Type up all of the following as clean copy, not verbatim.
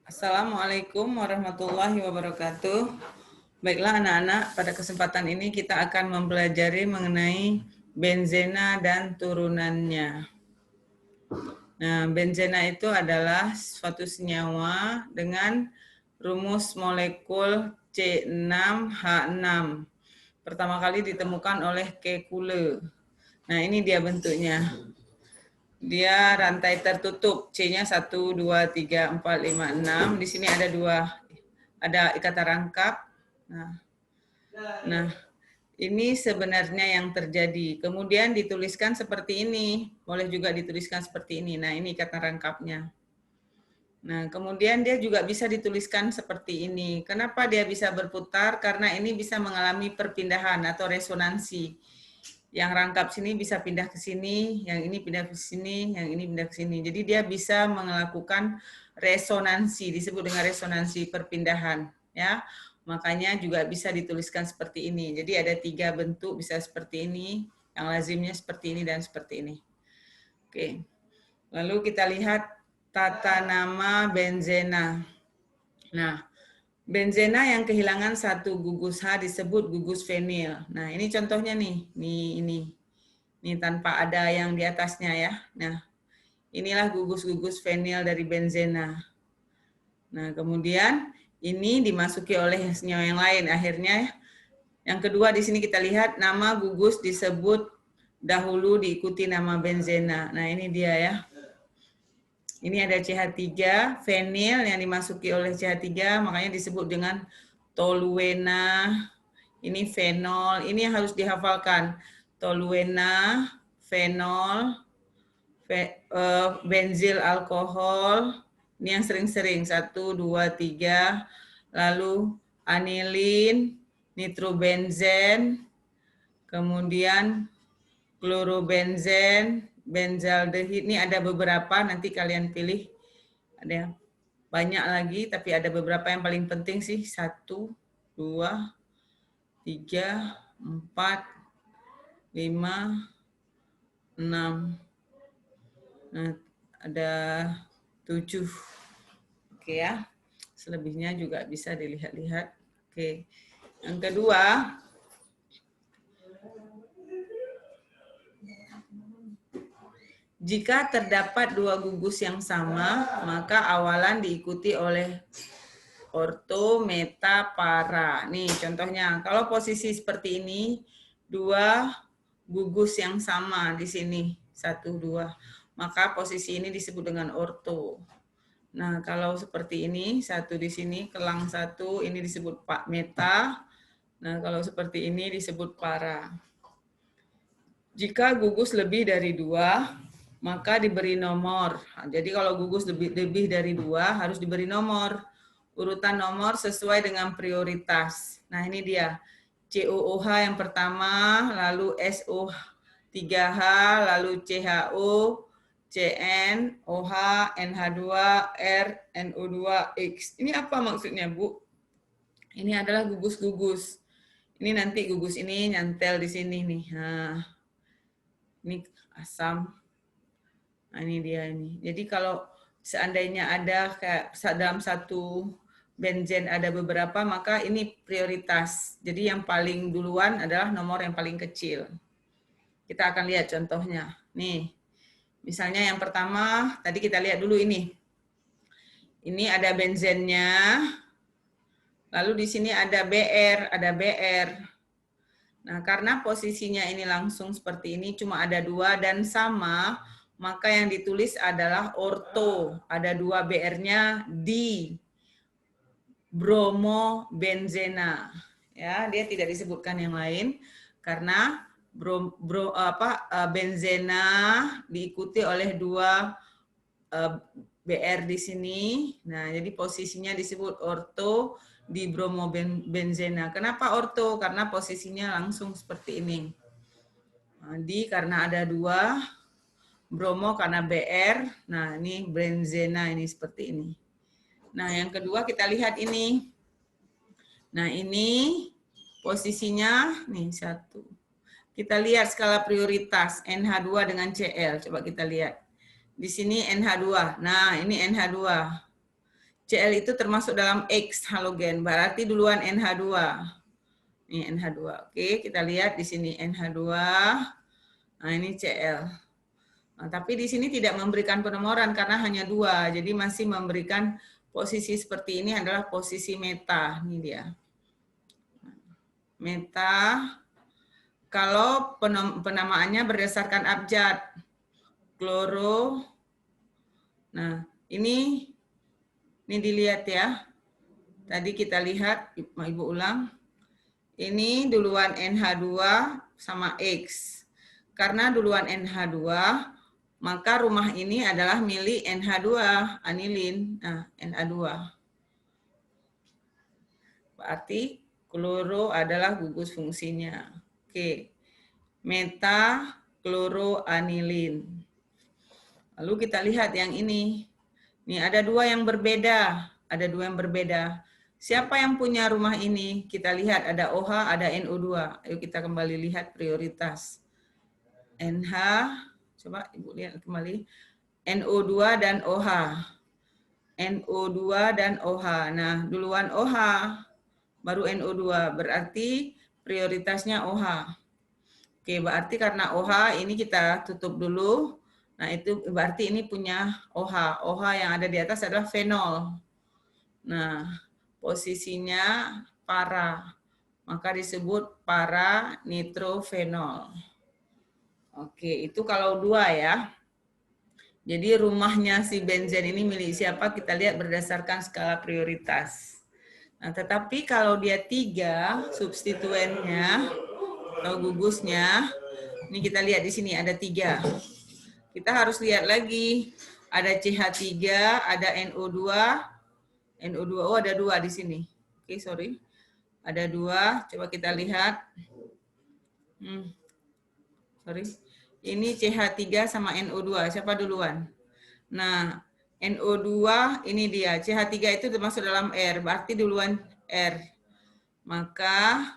Assalamualaikum warahmatullahi wabarakatuh. Baiklah anak-anak, pada kesempatan ini kita akan mempelajari mengenai benzena dan turunannya. Nah, benzena itu adalah suatu senyawa dengan rumus molekul C6H6. Pertama kali ditemukan oleh Kekule. Nah, ini dia bentuknya. Dia rantai tertutup, C-nya 1, 2, 3, 4, 5, 6. Di sini ada ikatan rangkap. Nah, ini sebenarnya yang terjadi. Kemudian dituliskan seperti ini. Boleh juga dituliskan seperti ini. Nah, ini ikatan rangkapnya. Nah, kemudian dia juga bisa dituliskan seperti ini. Kenapa dia bisa berputar? Karena ini bisa mengalami perpindahan atau resonansi. Yang rangkap sini bisa pindah ke sini, yang ini pindah ke sini, yang ini pindah ke sini. Jadi dia bisa melakukan resonansi, disebut dengan resonansi perpindahan, ya. Makanya juga bisa dituliskan seperti ini. Jadi ada 3 bentuk, bisa seperti ini, yang lazimnya seperti ini dan seperti ini. Oke. Lalu kita lihat tata nama benzena. Nah, benzena yang kehilangan satu gugus H disebut gugus fenil. Nah, ini contohnya nih. Ini tanpa ada yang di atasnya ya. Nah, inilah gugus-gugus fenil dari benzena. Nah, kemudian ini dimasuki oleh senyawa yang lain. Akhirnya yang kedua di sini kita lihat nama gugus disebut dahulu diikuti nama benzena. Nah, ini dia ya. Ini ada CH3, fenil yang dimasuki oleh CH3, makanya disebut dengan toluena. Ini fenol, ini yang harus dihafalkan. Toluena, fenol, benzil alkohol, ini yang sering-sering, 1, 2, 3, lalu anilin, nitrobenzen, kemudian klorobenzen, benzaldehid, ini ada beberapa, nanti kalian pilih, ada banyak lagi, tapi ada beberapa yang paling penting sih, 1, 2, 3, 4, 5, 6, nah, ada 7. Oke ya, selebihnya juga bisa dilihat-lihat. Oke, yang kedua, jika terdapat 2 gugus yang sama, maka awalan diikuti oleh orto, meta, para. Nih contohnya, kalau posisi seperti ini, 2 gugus yang sama di sini, 1, 2. Maka posisi ini disebut dengan orto. Nah, kalau seperti ini, 1 di sini, kelang 1, ini disebut meta. Nah, kalau seperti ini disebut para. Jika gugus lebih dari 2, maka diberi nomor. Nah, jadi kalau gugus lebih dari 2 harus diberi nomor. Urutan nomor sesuai dengan prioritas. Nah, ini dia. COOH yang pertama, lalu SO3H, lalu CHO, CN, OH, NH2, R, NO2X. Ini apa maksudnya, Bu? Ini adalah gugus-gugus. Ini nanti gugus ini nyantel di sini nih. Nah, ini asam. Nah, ini dia ini. Jadi kalau seandainya ada kayak dalam satu benzen ada beberapa, maka ini prioritas. Jadi yang paling duluan adalah nomor yang paling kecil. Kita akan lihat contohnya. Nih, misalnya yang pertama, tadi kita lihat dulu ini. Ini ada benzennya, lalu di sini ada BR. Nah, karena posisinya ini langsung seperti ini, cuma ada 2 dan sama, maka yang ditulis adalah orto. Ada 2 BR-nya di bromobenzena. Ya, dia tidak disebutkan yang lain karena benzena diikuti oleh 2 BR di sini. Nah, jadi posisinya disebut orto di bromobenzena. Kenapa orto? Karena posisinya langsung seperti ini. Di karena ada 2, bromo karena BR. Nah, ini benzena ini seperti ini. Nah, yang kedua kita lihat ini. Nah, ini posisinya nih 1. Kita lihat skala prioritas NH2 dengan Cl. Coba kita lihat. Di sini NH2. Nah, ini NH2. Cl itu termasuk dalam X halogen, berarti duluan NH2. Ini NH2. Oke, kita lihat di sini NH2. Nah, ini Cl. Nah, tapi di sini tidak memberikan penomoran karena hanya 2. Jadi masih memberikan posisi seperti ini adalah posisi meta. Ini dia. Meta. Kalau penamaannya berdasarkan abjad. Kloro. Nah, ini dilihat ya. Tadi kita lihat, Ibu ulang. Ini duluan NH2 sama X. Karena duluan NH2, maka rumah ini adalah milik NH2, anilin. Nah, NH2. Berarti kloro adalah gugus fungsinya. Oke. Meta kloroanilin. Lalu kita lihat yang ini. Nih ada 2 yang berbeda. Ada 2 yang berbeda. Siapa yang punya rumah ini? Kita lihat ada OH, ada NO2. Ayo kita kembali lihat prioritas. NH, coba Ibu lihat kembali. NO2 dan OH. NO2 dan OH. Nah, duluan OH, baru NO2. Berarti prioritasnya OH. Oke, berarti karena OH ini kita tutup dulu. Nah, itu berarti ini punya OH. OH yang ada di atas adalah fenol. Nah, posisinya para, maka disebut para nitrofenol. Oke, itu kalau 2 ya. Jadi rumahnya si benzen ini milik siapa kita lihat berdasarkan skala prioritas. Nah, tetapi kalau dia 3, substituennya atau gugusnya, ini kita lihat di sini ada 3. Kita harus lihat lagi, ada CH3, ada NO2, NO2, oh ada 2 di sini. Oke, sorry. Ada 2, coba kita lihat. Sorry. Ini CH3 sama NO2, siapa duluan? Nah, NO2 ini dia, CH3 itu termasuk dalam R, berarti duluan R. Maka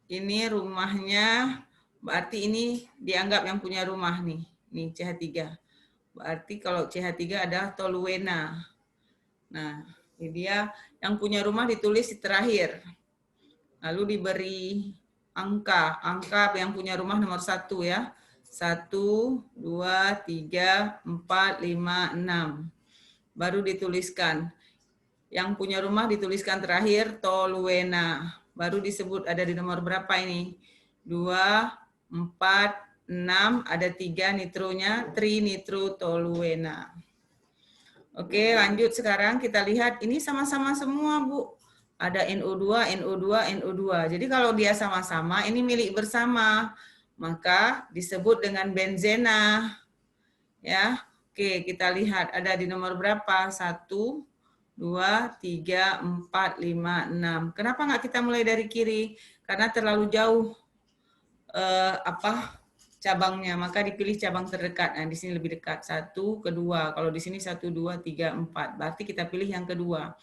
ini rumahnya, berarti ini dianggap yang punya rumah nih. Nih CH3. Berarti kalau CH3 adalah toluena. Nah, ini dia yang punya rumah ditulis di terakhir. Lalu diberi angka. Angka yang punya rumah nomor 1 ya. 1, 2, 3, 4, 5, 6. Baru dituliskan. Yang punya rumah dituliskan terakhir toluena. Baru disebut ada di nomor berapa ini? 2, 4, 6, ada 3 nitronya, trinitrotoluena. Oke, lanjut sekarang kita lihat ini sama-sama semua, Bu. Ada NO2, NO2, NO2. Jadi kalau dia sama-sama, ini milik bersama. Maka disebut dengan benzena. Ya. Oke, kita lihat ada di nomor berapa? 1, 2, 3, 4, 5, 6. Kenapa nggak kita mulai dari kiri? Karena terlalu jauh cabangnya, maka dipilih cabang terdekat. Nah, di sini lebih dekat. 1, kedua. Kalau di sini 1, 2, 3, 4. Berarti kita pilih yang kedua.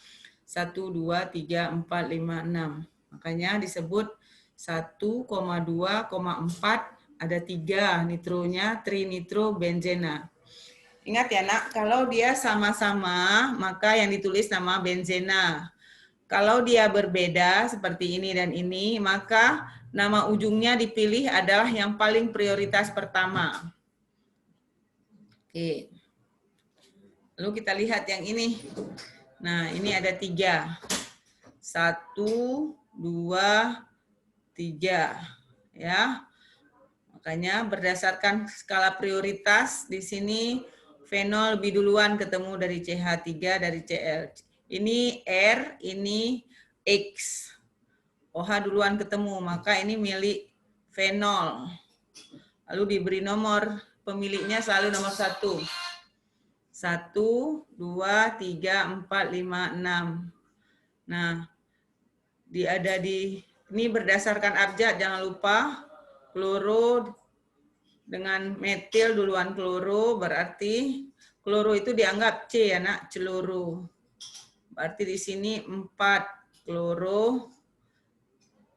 1, 2, 3, 4, 5, 6. Makanya disebut 1,2,4 ada 3 nitronya, trinitrobenzena. Ingat ya nak, kalau dia sama-sama, maka yang ditulis nama benzena. Kalau dia berbeda seperti ini dan ini, maka nama ujungnya dipilih adalah yang paling prioritas pertama. Oke. Lalu kita lihat yang ini. Nah, ini ada 3. 1, 2, 3. Ya. Makanya berdasarkan skala prioritas di sini fenol lebih duluan ketemu dari CH3 dari Cl. Ini R, ini X. OH duluan ketemu, maka ini milik fenol. Lalu diberi nomor, pemiliknya selalu nomor 1. 1, 2, 3, 4, 5, 6. Nah, ini berdasarkan abjad, jangan lupa. Kloro dengan metil duluan kloro, berarti kloro itu dianggap C ya nak, celuru. Berarti di sini 4 kloro,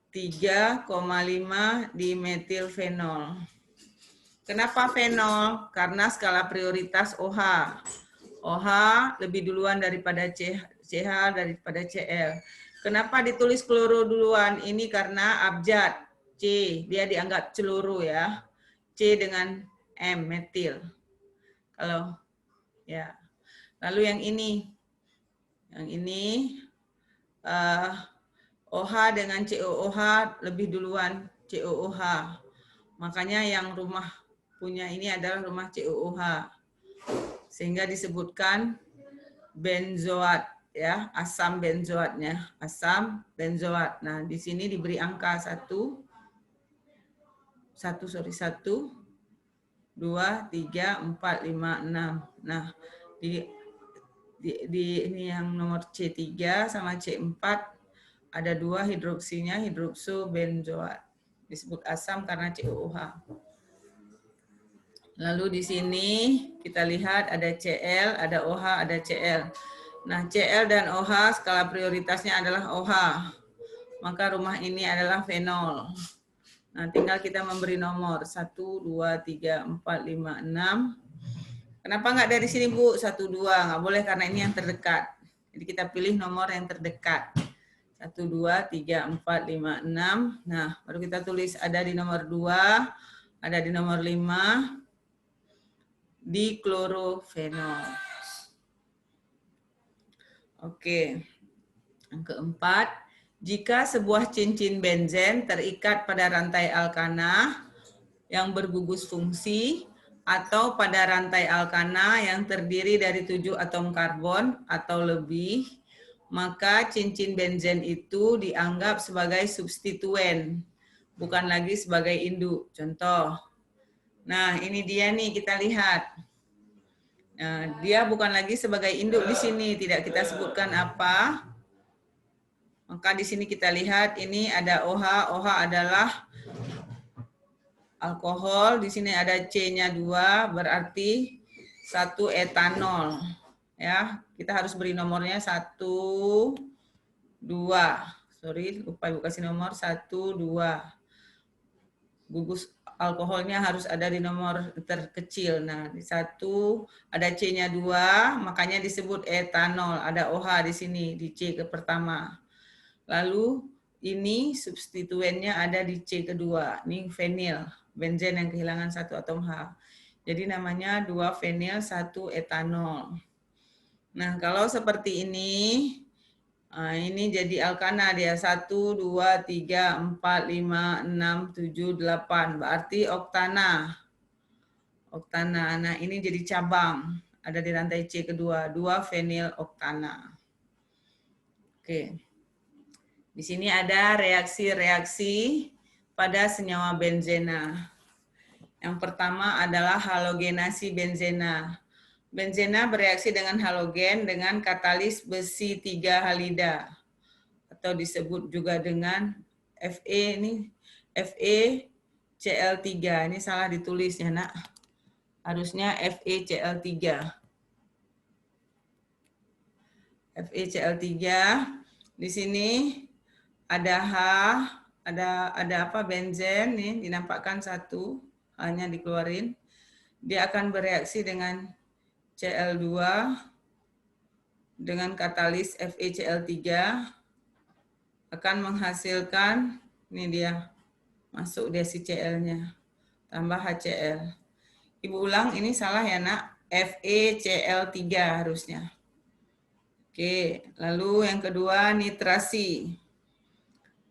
3,5 dimetilfenol. Kenapa fenol? Karena skala prioritas OH. OH lebih duluan daripada CH daripada Cl. Kenapa ditulis kloro duluan? Ini karena abjad C, dia dianggap celuru ya. C dengan M, metil. Kalau ya. Lalu yang ini OH dengan COOH lebih duluan COOH. Makanya yang rumah punya ini adalah rumah COOH. Sehingga disebutkan benzoat ya, asam benzoatnya, asam benzoat. Nah, di sini diberi angka 1 2 3 4 5 6. Nah, di ini yang nomor C3 sama C4 ada 2 hidroksinya, hidrokso benzoat. Disebut asam karena COOH. Lalu di sini kita lihat ada Cl, ada OH, ada Cl. Nah, Cl dan OH skala prioritasnya adalah OH. Maka rumah ini adalah fenol. Nah, tinggal kita memberi nomor 1, 2, 3, 4, 5, 6. Kenapa nggak dari sini, Bu? 1, 2. Nggak boleh karena ini yang terdekat. Jadi kita pilih nomor yang terdekat. 1, 2, 3, 4, 5, 6. Nah, baru kita tulis ada di nomor 2, ada di nomor 5. Di klorofenol. Oke. Yang keempat, jika sebuah cincin benzen terikat pada rantai alkana yang bergugus fungsi atau pada rantai alkana yang terdiri dari 7 atom karbon atau lebih, maka cincin benzen itu dianggap sebagai substituen, bukan lagi sebagai induk. Contoh, nah ini dia nih kita lihat. Nah, dia bukan lagi sebagai induk di sini, tidak kita sebutkan apa. Maka di sini kita lihat ini ada OH, OH adalah alkohol, di sini ada C-nya 2, berarti 1 etanol. Ya, kita harus beri nomornya 1, 2. Sorry, lupa Ibu kasih nomor 1, 2. Gugus alkoholnya harus ada di nomor terkecil. Nah, di 1 ada C-nya 2, makanya disebut etanol. Ada OH di sini, di C ke pertama. Lalu ini substituennya ada di C kedua. Ini fenil, benzen yang kehilangan 1 atom H. Jadi namanya 2 fenil 1 etanol. Nah, kalau seperti ini jadi alkana dia 1, 2, 3, 4, 5, 6, 7, 8. Berarti oktana. Oktana. Nah, ini jadi cabang. Ada di rantai C kedua. 2 fenil oktana. Oke. Di sini ada reaksi-reaksi pada senyawa benzena. Yang pertama adalah halogenasi benzena. Benzena bereaksi dengan halogen dengan katalis besi 3 halida atau disebut juga dengan Fe ini FeCl3. Ini salah ditulis ya, Nak. Harusnya FeCl3. FeCl3 di sini ada H, ada apa benzen nih dinampakkan 1, hanya dikeluarin. Dia akan bereaksi dengan Cl2 dengan katalis FeCl3 akan menghasilkan, ini dia, masuk dia si Cl-nya, tambah HCl. Ibu ulang, ini salah ya Nak, FeCl3 harusnya. Oke, lalu yang kedua nitrasi.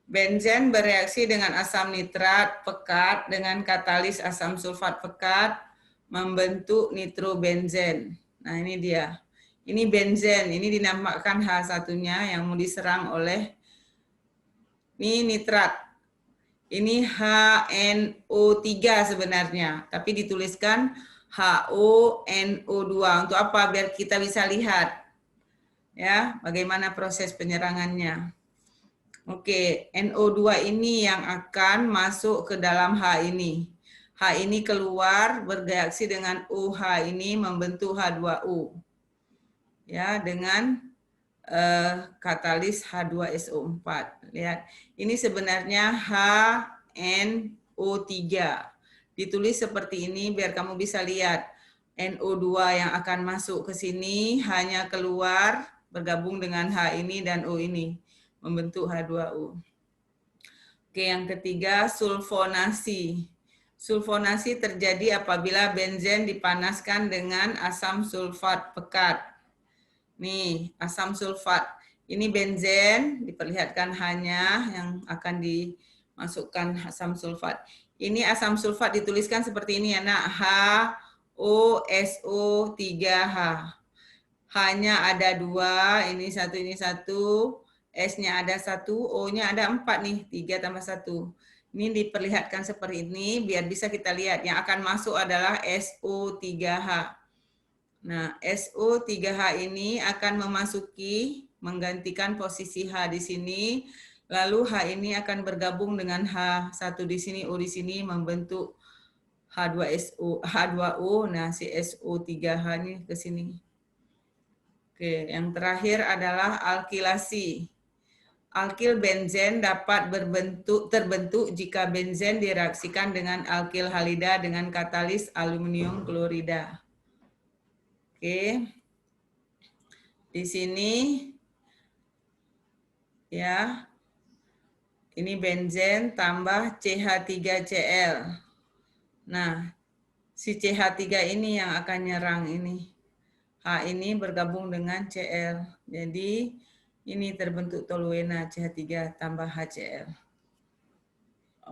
Benzen bereaksi dengan asam nitrat pekat dengan katalis asam sulfat pekat membentuk nitrobenzen. Nah ini dia. Ini benzen, ini dinampakkan H1-nya yang mau diserang oleh ini nitrat. Ini HNO3 sebenarnya, tapi dituliskan HONO2. Untuk apa? Biar kita bisa lihat ya bagaimana proses penyerangannya. Oke, NO2 ini yang akan masuk ke dalam H ini. H ini keluar bereaksi dengan OH ini membentuk H2O. Ya, dengan katalis H2SO4. Lihat, ini sebenarnya HNO3. Ditulis seperti ini biar kamu bisa lihat. NO2 yang akan masuk ke sini hanya keluar bergabung dengan H ini dan O ini, membentuk H2O. Oke, yang ketiga sulfonasi. Sulfonasi terjadi apabila benzen dipanaskan dengan asam sulfat pekat. Nih, asam sulfat. Ini benzen, diperlihatkan hanya yang akan dimasukkan asam sulfat. Ini asam sulfat dituliskan seperti ini ya nak, HOSO3H. H-nya ada 2, ini satu, S-nya ada 1, O-nya ada 4 nih, 3 tambah 1. Ini diperlihatkan seperti ini, biar bisa kita lihat. Yang akan masuk adalah SO3H. Nah, SO3H ini akan menggantikan posisi H di sini, lalu H ini akan bergabung dengan H1 di sini, O di sini, membentuk H2O, nah si SO3H ini ke sini. Oke, yang terakhir adalah alkilasi. Alkil benzen dapat terbentuk jika benzen direaksikan dengan alkil halida dengan katalis aluminium klorida. Oke. Di sini ya. Ini benzen tambah CH3Cl. Nah, si CH3 ini yang akan nyerang ini. H ini bergabung dengan Cl. Jadi ini terbentuk toluena CH3 tambah HCl.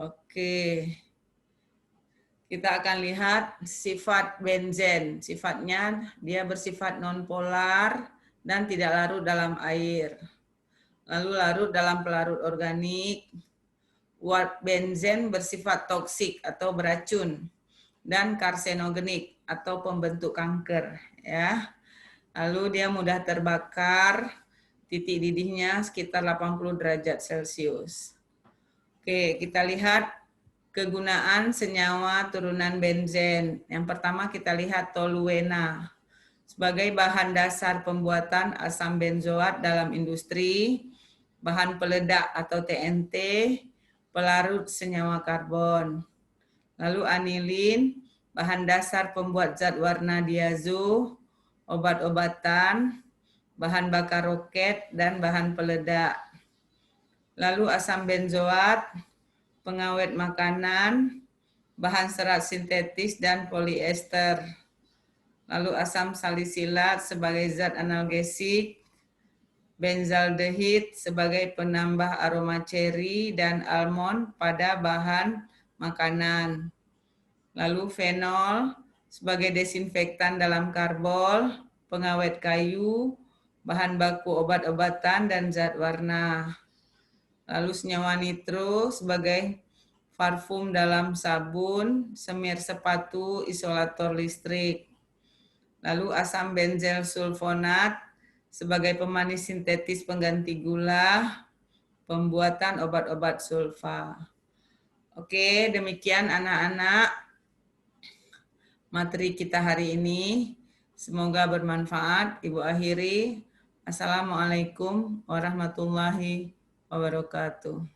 Oke. Kita akan lihat sifat benzen. Sifatnya dia bersifat nonpolar dan tidak larut dalam air. Lalu larut dalam pelarut organik. Uap benzen bersifat toksik atau beracun dan karsenogenik atau pembentuk kanker ya. Lalu dia mudah terbakar, titik didihnya sekitar 80 derajat Celcius. Oke, kita lihat kegunaan senyawa turunan benzen. Yang pertama kita lihat toluena. Sebagai bahan dasar pembuatan asam benzoat dalam industri, bahan peledak atau TNT, pelarut senyawa karbon. Lalu anilin, bahan dasar pembuat zat warna diazo, obat-obatan, bahan bakar roket, dan bahan peledak. Lalu asam benzoat, pengawet makanan, bahan serat sintetis, dan poliester. Lalu asam salisilat sebagai zat analgesik, benzaldehid sebagai penambah aroma ceri dan almond pada bahan makanan. Lalu fenol sebagai desinfektan dalam karbol, pengawet kayu, bahan baku obat-obatan, dan zat warna. Lalu senyawa nitro sebagai parfum dalam sabun, semir sepatu, isolator listrik. Lalu asam benzel sulfonat sebagai pemanis sintetis pengganti gula, pembuatan obat-obat sulfa. Oke, demikian anak-anak materi kita hari ini. Semoga bermanfaat. Ibu akhiri. Assalamualaikum warahmatullahi wabarakatuh.